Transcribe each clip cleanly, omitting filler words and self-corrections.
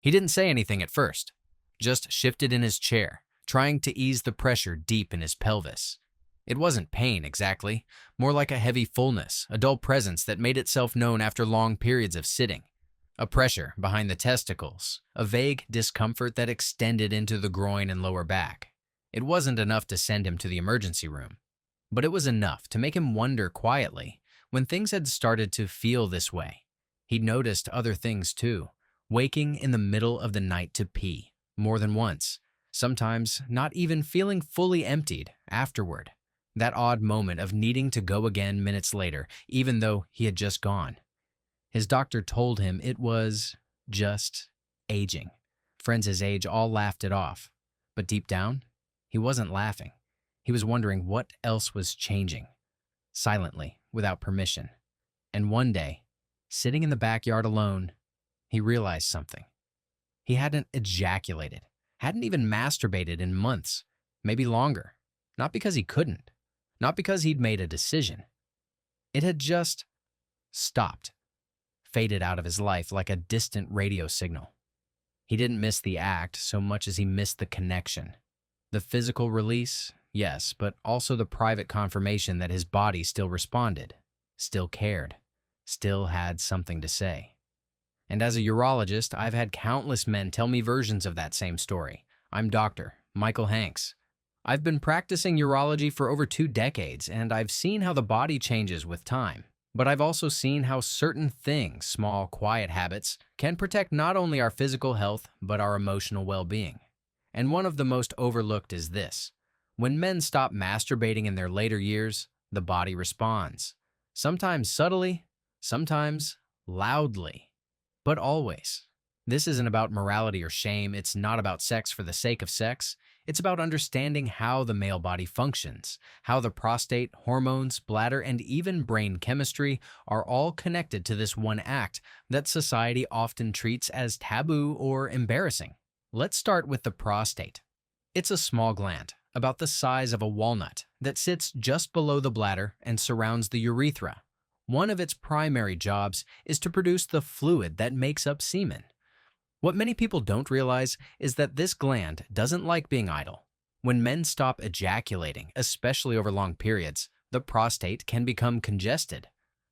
He didn't say anything at first, just shifted in his chair, trying to ease the pressure deep in his pelvis. It wasn't pain exactly, more like a heavy fullness, a dull presence that made itself known after long periods of sitting. A pressure behind the testicles, a vague discomfort that extended into the groin and lower back. It wasn't enough to send him to the emergency room, but it was enough to make him wonder quietly when things had started to feel this way. He'd noticed other things too, waking in the middle of the night to pee, more than once, sometimes not even feeling fully emptied afterward. That odd moment of needing to go again minutes later, even though he had just gone. His doctor told him it was just aging. Friends his age all laughed it off. But deep down, he wasn't laughing. He was wondering what else was changing. Silently, without permission. And one day, sitting in the backyard alone, he realized something. He hadn't ejaculated, hadn't even masturbated in months, maybe longer. Not because he couldn't, not because he'd made a decision. It had just stopped, faded out of his life like a distant radio signal. He didn't miss the act so much as he missed the connection. The physical release, yes, but also the private confirmation that his body still responded, still cared, still had something to say. And as a urologist, I've had countless men tell me versions of that same story. I'm Dr. Michael Hanks. I've been practicing urology for over 2 decades, and I've seen how the body changes with time. But I've also seen how certain things, small, quiet habits, can protect not only our physical health, but our emotional well-being. And one of the most overlooked is this. When men stop masturbating in their later years, the body responds. Sometimes subtly, sometimes loudly, but always. This isn't about morality or shame. It's not about sex for the sake of sex. It's about understanding how the male body functions, how the prostate, hormones, bladder, and even brain chemistry are all connected to this one act that society often treats as taboo or embarrassing. Let's start with the prostate. It's a small gland, about the size of a walnut, that sits just below the bladder and surrounds the urethra. One of its primary jobs is to produce the fluid that makes up semen. What many people don't realize is that this gland doesn't like being idle. When men stop ejaculating, especially over long periods, the prostate can become congested.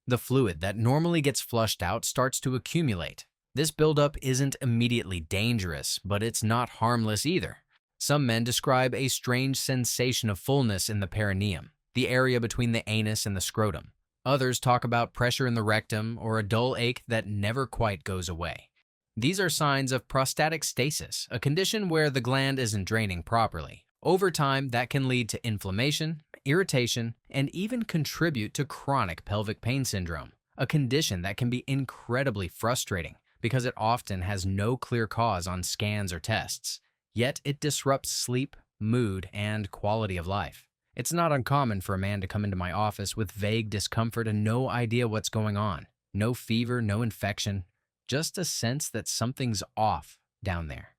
The fluid that normally gets flushed out starts to accumulate. This buildup isn't immediately dangerous, but it's not harmless either. Some men describe a strange sensation of fullness in the perineum, the area between the anus and the scrotum. Others talk about pressure in the rectum or a dull ache that never quite goes away. These are signs of prostatic stasis, a condition where the gland isn't draining properly. Over time, that can lead to inflammation, irritation, and even contribute to chronic pelvic pain syndrome, a condition that can be incredibly frustrating because it often has no clear cause on scans or tests. Yet it disrupts sleep, mood, and quality of life. It's not uncommon for a man to come into my office with vague discomfort and no idea what's going on. No fever, no infection. Just a sense that something's off down there.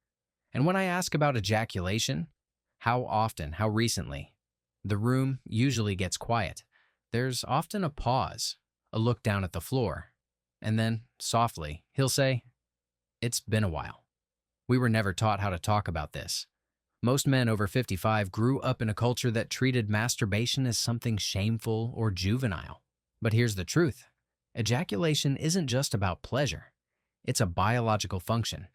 And when I ask about ejaculation, how often, how recently, the room usually gets quiet. There's often a pause, a look down at the floor, and then, softly, he'll say, "It's been a while." We were never taught how to talk about this. Most men over 55 grew up in a culture that treated masturbation as something shameful or juvenile. But here's the truth. Ejaculation isn't just about pleasure. It's a biological function.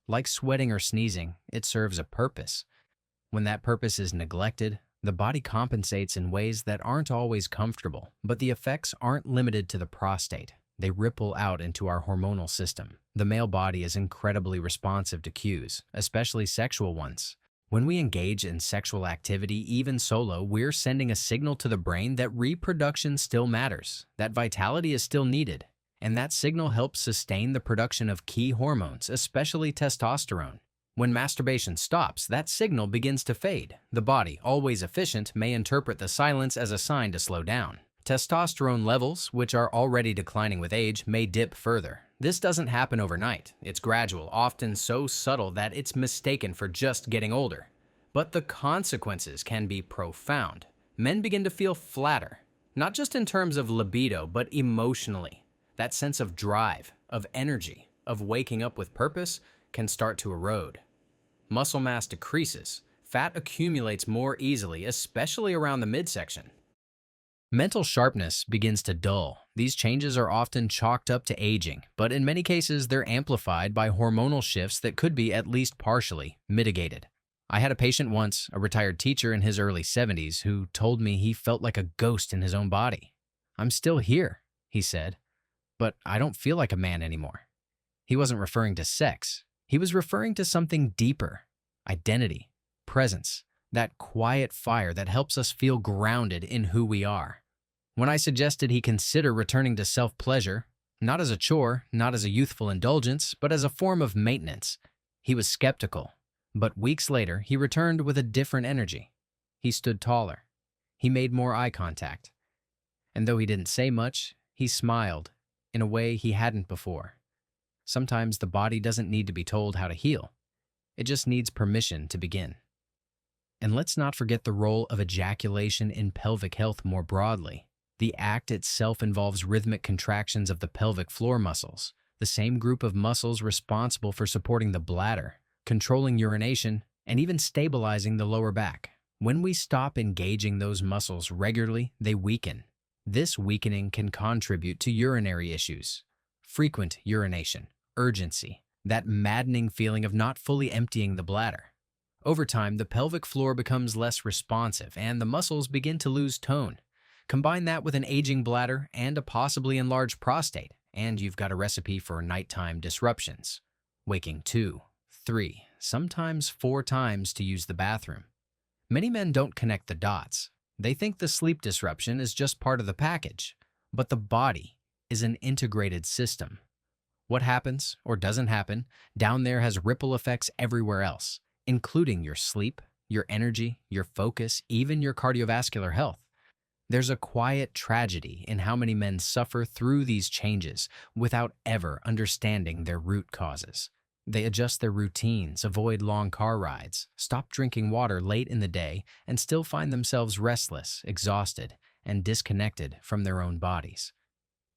Like sweating or sneezing, it serves a purpose. When that purpose is neglected, the body compensates in ways that aren't always comfortable. But the effects aren't limited to the prostate. They ripple out into our hormonal system. The male body is incredibly responsive to cues, especially sexual ones. When we engage in sexual activity, even solo, we're sending a signal to the brain that reproduction still matters, that vitality is still needed. And that signal helps sustain the production of key hormones, especially testosterone. When masturbation stops, that signal begins to fade. The body, always efficient, may interpret the silence as a sign to slow down. Testosterone levels, which are already declining with age, may dip further. This doesn't happen overnight. It's gradual, often so subtle that it's mistaken for just getting older. But the consequences can be profound. Men begin to feel flatter, not just in terms of libido, but emotionally. That sense of drive, of energy, of waking up with purpose can start to erode. Muscle mass decreases. Fat accumulates more easily, especially around the midsection. Mental sharpness begins to dull. These changes are often chalked up to aging, but in many cases they're amplified by hormonal shifts that could be at least partially mitigated. I had a patient once, a retired teacher in his early 70s, who told me he felt like a ghost in his own body. "I'm still here," he said, "but I don't feel like a man anymore." He wasn't referring to sex. He was referring to something deeper: identity, presence, that quiet fire that helps us feel grounded in who we are. When I suggested he consider returning to self-pleasure, not as a chore, not as a youthful indulgence, but as a form of maintenance, he was skeptical. But weeks later, he returned with a different energy. He stood taller. He made more eye contact. And though he didn't say much, he smiled in a way he hadn't before. Sometimes the body doesn't need to be told how to heal. It just needs permission to begin. And let's not forget the role of ejaculation in pelvic health more broadly. The act itself involves rhythmic contractions of the pelvic floor muscles, the same group of muscles responsible for supporting the bladder, controlling urination, and even stabilizing the lower back. When we stop engaging those muscles regularly, they weaken. This weakening can contribute to urinary issues, frequent urination, urgency, that maddening feeling of not fully emptying the bladder. Over time, the pelvic floor becomes less responsive and the muscles begin to lose tone. Combine that with an aging bladder and a possibly enlarged prostate, and you've got a recipe for nighttime disruptions. Waking 2, 3, sometimes 4 times to use the bathroom. Many men don't connect the dots. They think the sleep disruption is just part of the package, but the body is an integrated system. What happens or doesn't happen down there has ripple effects everywhere else, including your sleep, your energy, your focus, even your cardiovascular health. There's a quiet tragedy in how many men suffer through these changes without ever understanding their root causes. They adjust their routines, avoid long car rides, stop drinking water late in the day, and still find themselves restless, exhausted, and disconnected from their own bodies.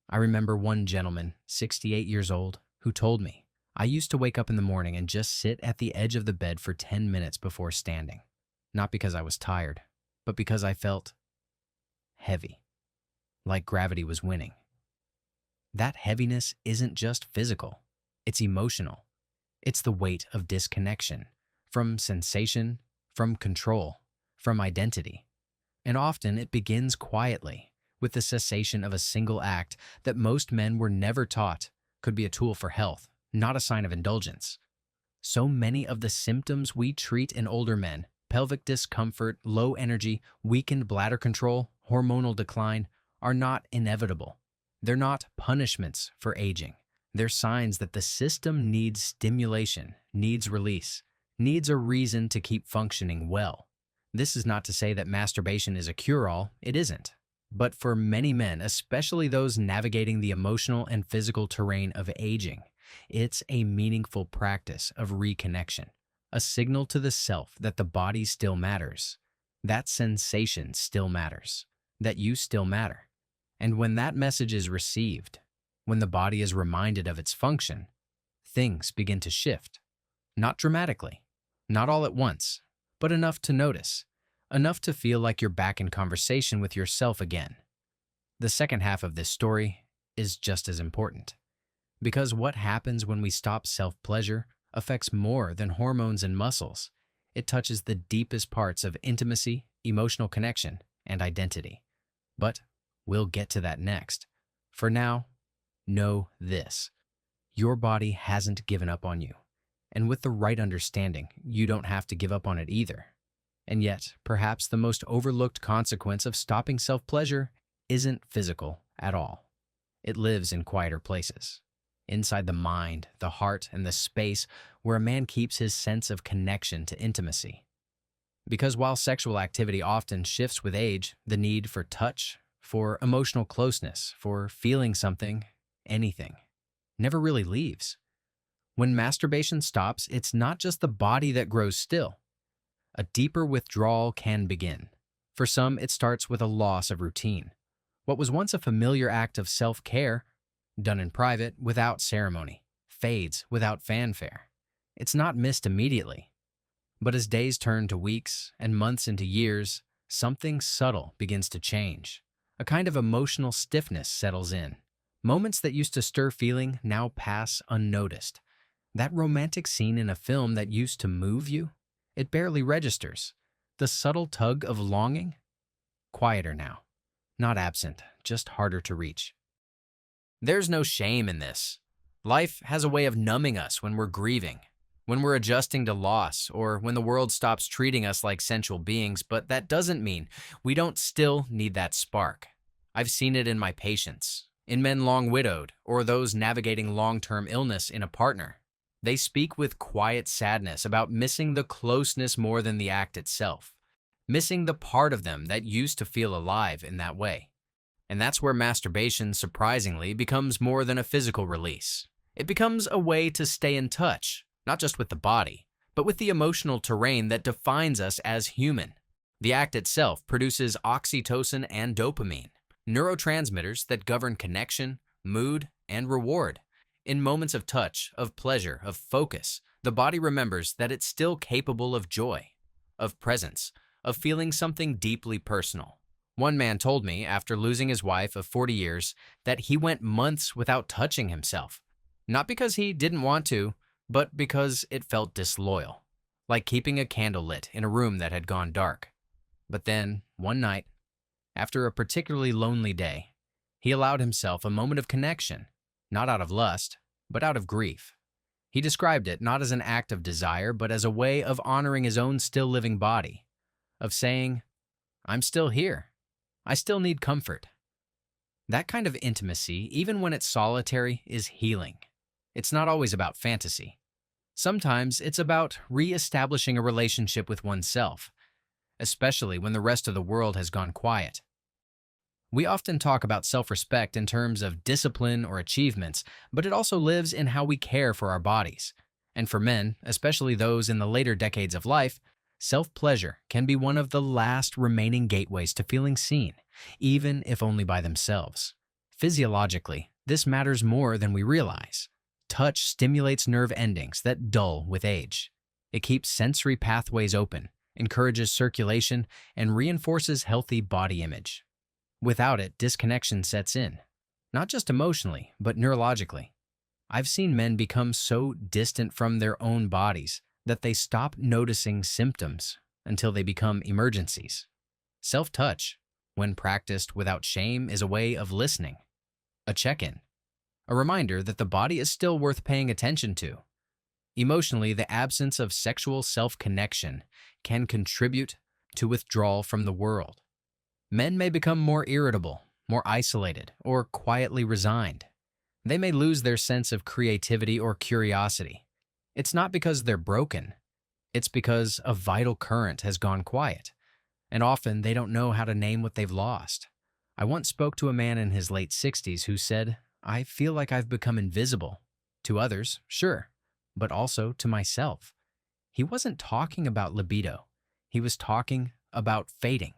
I remember one gentleman, 68 years old, who told me, "I used to wake up in the morning and just sit at the edge of the bed for 10 minutes before standing. Not because I was tired, but because I felt heavy, like gravity was winning." That heaviness isn't just physical, it's emotional. It's the weight of disconnection, from sensation, from control, from identity. And often it begins quietly, with the cessation of a single act that most men were never taught could be a tool for health, not a sign of indulgence. So many of the symptoms we treat in older men, pelvic discomfort, low energy, weakened bladder control, hormonal decline, are not inevitable. They're not punishments for aging. They're signs that the system needs stimulation, needs release, needs a reason to keep functioning well. This is not to say that masturbation is a cure-all. It isn't. But for many men, especially those navigating the emotional and physical terrain of aging, it's a meaningful practice of reconnection, a signal to the self that the body still matters, that sensation still matters, that you still matter. And when that message is received, when the body is reminded of its function, things begin to shift. Not dramatically, not all at once, but enough to notice, enough to feel like you're back in conversation with yourself again. The second half of this story is just as important, because what happens when we stop self-pleasure affects more than hormones and muscles. It touches the deepest parts of intimacy, emotional connection, and identity. But we'll get to that next. For now, know this: your body hasn't given up on you. And with the right understanding, you don't have to give up on it either. And yet, perhaps the most overlooked consequence of stopping self-pleasure isn't physical at all. It lives in quieter places, inside the mind, the heart, and the space where a man keeps his sense of connection to intimacy. Because while sexual activity often shifts with age, the need for touch, for emotional closeness, for feeling something, anything, never really leaves. When masturbation stops, it's not just the body that grows still. A deeper withdrawal can begin. For some, it starts with a loss of routine. What was once a familiar act of self-care, done in private without ceremony, fades without fanfare. It's not missed immediately. But as days turn to weeks and months into years, something subtle begins to change. A kind of emotional stiffness settles in. Moments that used to stir feeling now pass unnoticed. That romantic scene in a film that used to move you, it barely registers. The subtle tug of longing? Quieter now. Not absent, just harder to reach. There's no shame in this. Life has a way of numbing us when we're grieving, when we're adjusting to loss, or when the world stops treating us like sensual beings, but that doesn't mean we don't still need that spark. I've seen it in my patients, in men long widowed, or those navigating long-term illness in a partner. They speak with quiet sadness about missing the closeness more than the act itself, missing the part of them that used to feel alive in that way. And that's where masturbation, surprisingly, becomes more than a physical release. It becomes a way to stay in touch, not just with the body, but with the emotional terrain that defines us as human. The act itself produces oxytocin and dopamine, neurotransmitters that govern connection, mood, and reward. In moments of touch, of pleasure, of focus, the body remembers that it's still capable of joy, of presence, of feeling something deeply personal. One man told me, after losing his wife of 40 years, that he went months without touching himself. Not because he didn't want to, but because it felt disloyal, like keeping a candle lit in a room that had gone dark. But then, one night, after a particularly lonely day, he allowed himself a moment of connection, not out of lust, but out of grief. He described it not as an act of desire, but as a way of honoring his own still living body, of saying, "I'm still here. I still need comfort." That kind of intimacy, even when it's solitary, is healing. It's not always about fantasy. Sometimes it's about re-establishing a relationship with oneself, especially when the rest of the world has gone quiet. We often talk about self-respect in terms of discipline or achievements, but it also lives in how we care for our bodies. And for men, especially those in the later decades of life, self-pleasure can be one of the last remaining gateways to feeling seen, even if only by themselves. Physiologically, this matters more than we realize. Touch stimulates nerve endings that dull with age. It keeps sensory pathways open, encourages circulation, and reinforces healthy body image. Without it, disconnection sets in, not just emotionally, but neurologically. I've seen men become so distant from their own bodies that they stop noticing symptoms until they become emergencies. Self-touch, when practiced without shame, is a way of listening, a check-in, a reminder that the body is still worth paying attention to. Emotionally, the absence of sexual self-connection can contribute to withdrawal from the world. Men may become more irritable, more isolated, or quietly resigned. They may lose their sense of creativity or curiosity. It's not because they're broken. It's because a vital current has gone quiet, and often they don't know how to name what they've lost. I once spoke to a man in his late 60s who said, "I feel like I've become invisible. To others, sure, but also to myself." He wasn't talking about libido. He was talking about fading,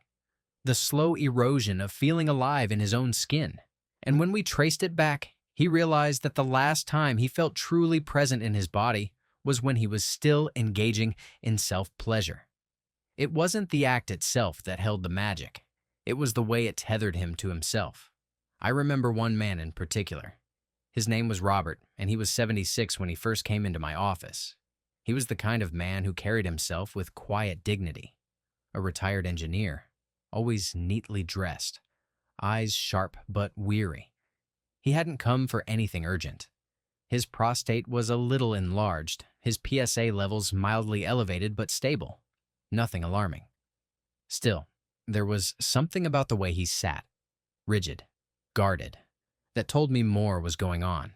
the slow erosion of feeling alive in his own skin. And when we traced it back, he realized that the last time he felt truly present in his body was when he was still engaging in self-pleasure. It wasn't the act itself that held the magic. It was the way it tethered him to himself. I remember one man in particular. His name was Robert, and he was 76 when he first came into my office. He was the kind of man who carried himself with quiet dignity. A retired engineer, always neatly dressed, eyes sharp but weary. He hadn't come for anything urgent. His prostate was a little enlarged, his PSA levels mildly elevated but stable. Nothing alarming. Still, there was something about the way he sat, rigid, guarded, that told me more was going on.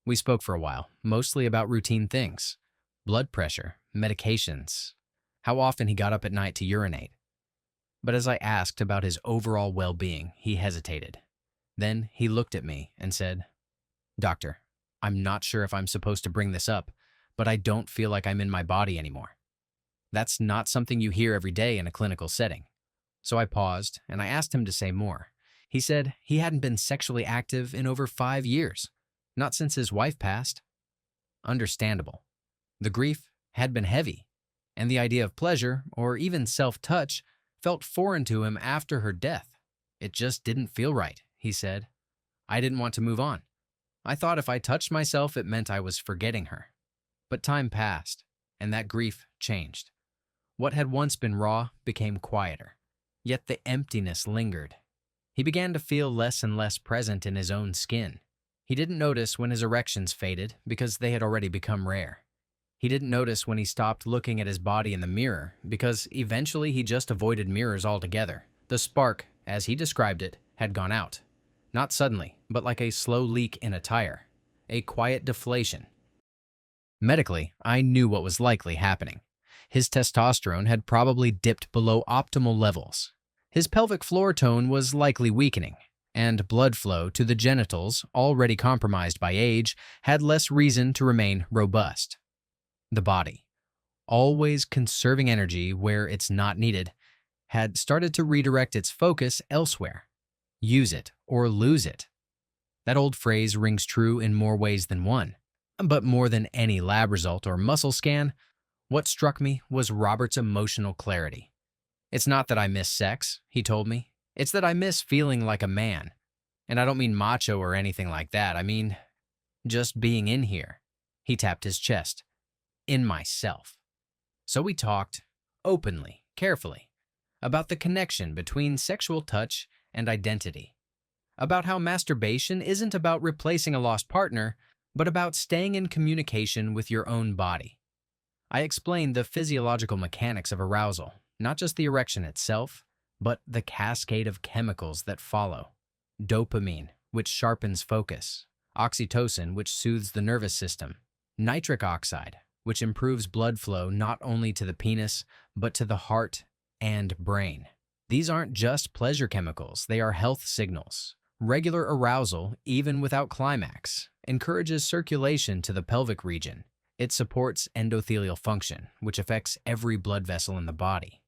We spoke for a while, mostly about routine things: blood pressure, medications, how often he got up at night to urinate. But as I asked about his overall well-being, he hesitated. Then he looked at me and said, "Doctor, I'm not sure if I'm supposed to bring this up, but I don't feel like I'm in my body anymore." That's not something you hear every day in a clinical setting. So I paused, and I asked him to say more. He said he hadn't been sexually active in over 5 years, not since his wife passed. Understandable. The grief had been heavy, and the idea of pleasure, or even self-touch, felt foreign to him after her death. It just didn't feel right, he said. I didn't want to move on. I thought if I touched myself, it meant I was forgetting her. But time passed, and that grief changed. What had once been raw became quieter, yet the emptiness lingered. He began to feel less and less present in his own skin. He didn't notice when his erections faded because they had already become rare. He didn't notice when he stopped looking at his body in the mirror because eventually he just avoided mirrors altogether. The spark, as he described it, had gone out. Not suddenly, but like a slow leak in a tire. A quiet deflation. Medically, I knew what was likely happening. His testosterone had probably dipped below optimal levels. His pelvic floor tone was likely weakening, and blood flow to the genitals, already compromised by age, had less reason to remain robust. The body, always conserving energy where it's not needed, had started to redirect its focus elsewhere. Use it or lose it. That old phrase rings true in more ways than one. But more than any lab result or muscle scan, what struck me was Robert's emotional clarity. It's not that I miss sex, he told me. It's that I miss feeling like a man. And I don't mean macho or anything like that. I mean, just being in here. He tapped his chest. In myself. So we talked, openly, carefully, about the connection between sexual touch and identity. About how masturbation isn't about replacing a lost partner, but about staying in communication with your own body. I explained the physiological mechanics of arousal, not just the erection itself, but the cascade of chemicals that follow. Dopamine, which sharpens focus. Oxytocin, which soothes the nervous system. Nitric oxide, which improves blood flow not only to the penis, but to the heart and brain. These aren't just pleasure chemicals, they are health signals. Regular arousal, even without climax, encourages circulation to the pelvic region. It supports endothelial function, which affects every blood vessel in the body.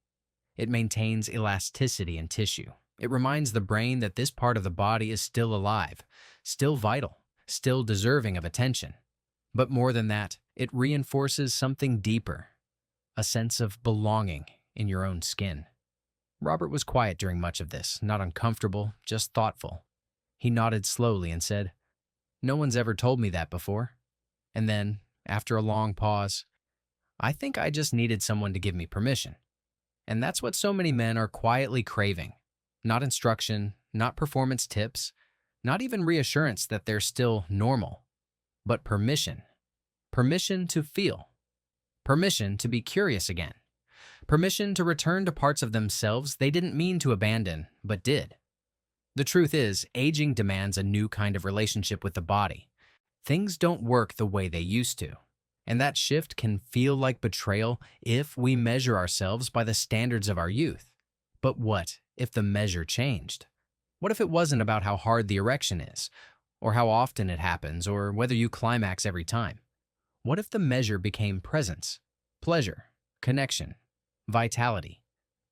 It maintains elasticity in tissue. It reminds the brain that this part of the body is still alive, still vital, still deserving of attention. But more than that, it reinforces something deeper, a sense of belonging in your own skin. Robert was quiet during much of this, not uncomfortable, just thoughtful. He nodded slowly and said, "No one's ever told me that before." And then, after a long pause, "I think I just needed someone to give me permission." And that's what so many men are quietly craving. Not instruction, not performance tips, not even reassurance that they're still normal, but permission. Permission to feel. Permission to be curious again. Permission to return to parts of themselves they didn't mean to abandon, but did. The truth is, aging demands a new kind of relationship with the body. Things don't work the way they used to. And that shift can feel like betrayal if we measure ourselves by the standards of our youth. But what if the measure changed? What if it wasn't about how hard the erection is, or how often it happens, or whether you climax every time? What if the measure became presence, pleasure, connection, vitality?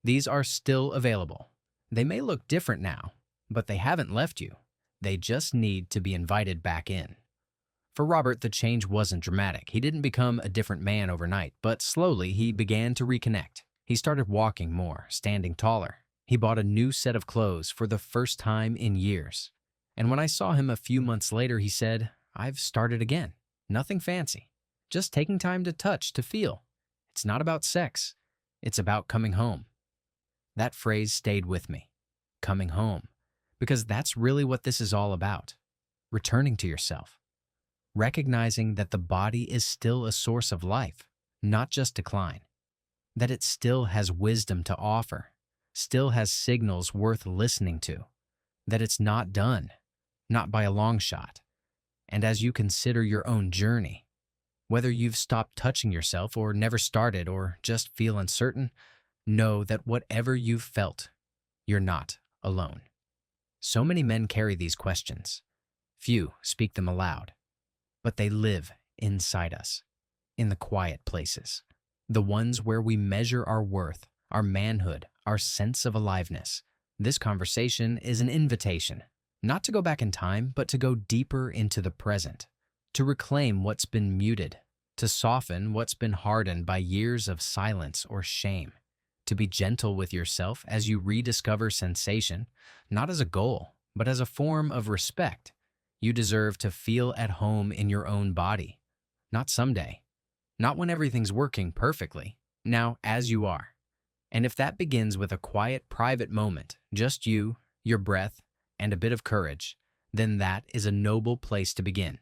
These are still available. They may look different now, but they haven't left you. They just need to be invited back in. For Robert, the change wasn't dramatic. He didn't become a different man overnight, but slowly he began to reconnect. He started walking more, standing taller. He bought a new set of clothes for the first time in years. And when I saw him a few months later, he said, "I've started again. Nothing fancy. Just taking time to touch, to feel. It's not about sex. It's about coming home." That phrase stayed with me. Coming home. Because that's really what this is all about. Returning to yourself. Recognizing that the body is still a source of life, not just decline. That it still has wisdom to offer, still has signals worth listening to. That it's not done, not by a long shot. And as you consider your own journey, whether you've stopped touching yourself or never started or just feel uncertain, know that whatever you've felt, you're not alone. So many men carry these questions. Few speak them aloud. But they live inside us, in the quiet places, the ones where we measure our worth, our manhood, our sense of aliveness. This conversation is an invitation, not to go back in time, but to go deeper into the present, to reclaim what's been muted, to soften what's been hardened by years of silence or shame, to be gentle with yourself as you rediscover sensation, not as a goal, but as a form of respect. You deserve to feel at home in your own body, not someday, not when everything's working perfectly, now as you are. And if that begins with a quiet, private moment, just you, your breath, and a bit of courage, then that is a noble place to begin.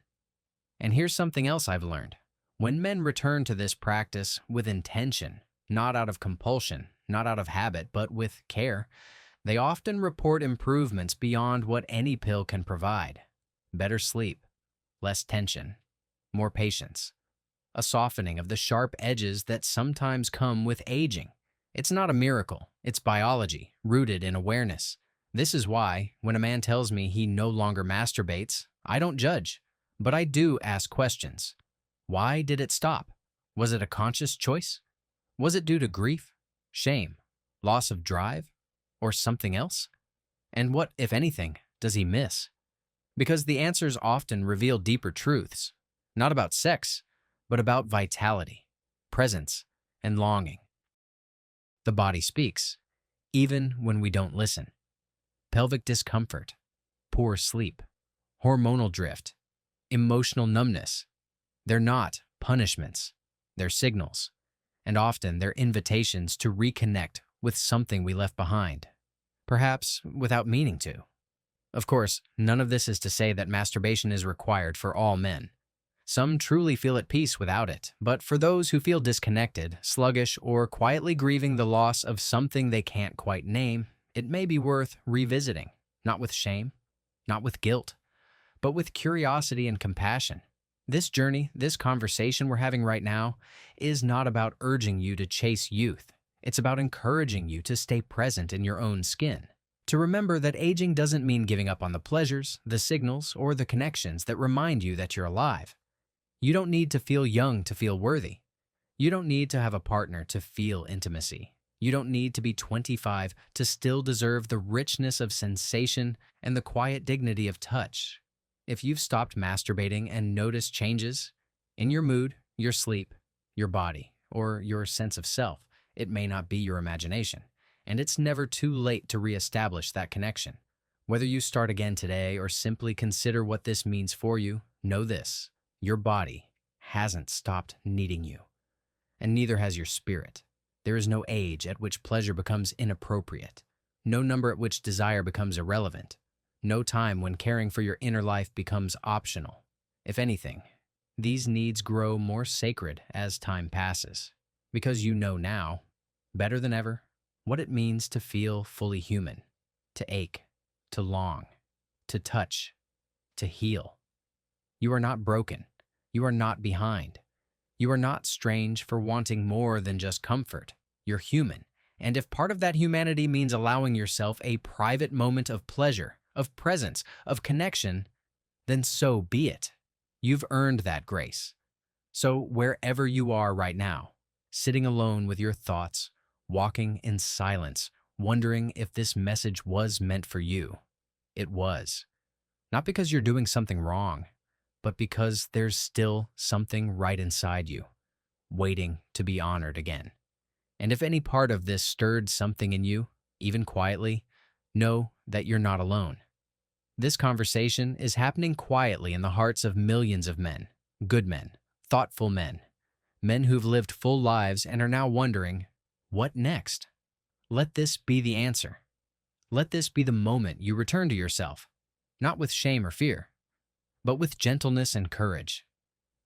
And here's something else I've learned. When men return to this practice with intention, not out of compulsion, not out of habit, but with care, they often report improvements beyond what any pill can provide. Better sleep, less tension, more patience, a softening of the sharp edges that sometimes come with aging. It's not a miracle, it's biology, rooted in awareness. This is why, when a man tells me he no longer masturbates, I don't judge, but I do ask questions. Why did it stop? Was it a conscious choice? Was it due to grief, shame, loss of drive, or something else? And what, if anything, does he miss? Because the answers often reveal deeper truths, not about sex, but about vitality, presence, and longing. The body speaks, even when we don't listen. Pelvic discomfort, poor sleep, hormonal drift, emotional numbness. They're not punishments, they're signals, and often they're invitations to reconnect with something we left behind, perhaps without meaning to. Of course, none of this is to say that masturbation is required for all men. Some truly feel at peace without it, but for those who feel disconnected, sluggish, or quietly grieving the loss of something they can't quite name, it may be worth revisiting, not with shame, not with guilt, but with curiosity and compassion. This journey, this conversation we're having right now, is not about urging you to chase youth. It's about encouraging you to stay present in your own skin. To remember that aging doesn't mean giving up on the pleasures, the signals, or the connections that remind you that you're alive. You don't need to feel young to feel worthy. You don't need to have a partner to feel intimacy. You don't need to be 25 to still deserve the richness of sensation and the quiet dignity of touch. If you've stopped masturbating and noticed changes in your mood, your sleep, your body, or your sense of self, it may not be your imagination. And it's never too late to reestablish that connection. Whether you start again today or simply consider what this means for you, know this: your body hasn't stopped needing you, and neither has your spirit. There is no age at which pleasure becomes inappropriate, no number at which desire becomes irrelevant, no time when caring for your inner life becomes optional. If anything, these needs grow more sacred as time passes, because you know now, better than ever, what it means to feel fully human, to ache, to long, to touch, to heal. You are not broken. You are not behind. You are not strange for wanting more than just comfort. You're human. And if part of that humanity means allowing yourself a private moment of pleasure, of presence, of connection, then so be it. You've earned that grace. So wherever you are right now, sitting alone with your thoughts, walking in silence, wondering if this message was meant for you, it was. Not because you're doing something wrong, but because there's still something right inside you, waiting to be honored again. And if any part of this stirred something in you, even quietly, know that you're not alone. This conversation is happening quietly in the hearts of millions of men, good men, thoughtful men who've lived full lives and are now wondering, what next? Let this be the answer. Let this be the moment you return to yourself, not with shame or fear, but with gentleness and courage.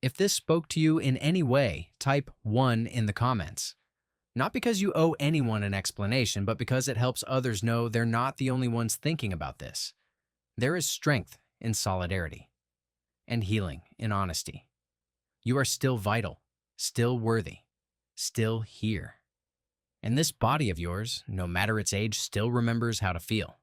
If this spoke to you in any way, type 1 in the comments. Not because you owe anyone an explanation, but because it helps others know they're not the only ones thinking about this. There is strength in solidarity and healing in honesty. You are still vital, still worthy, still here. And this body of yours, no matter its age, still remembers how to feel.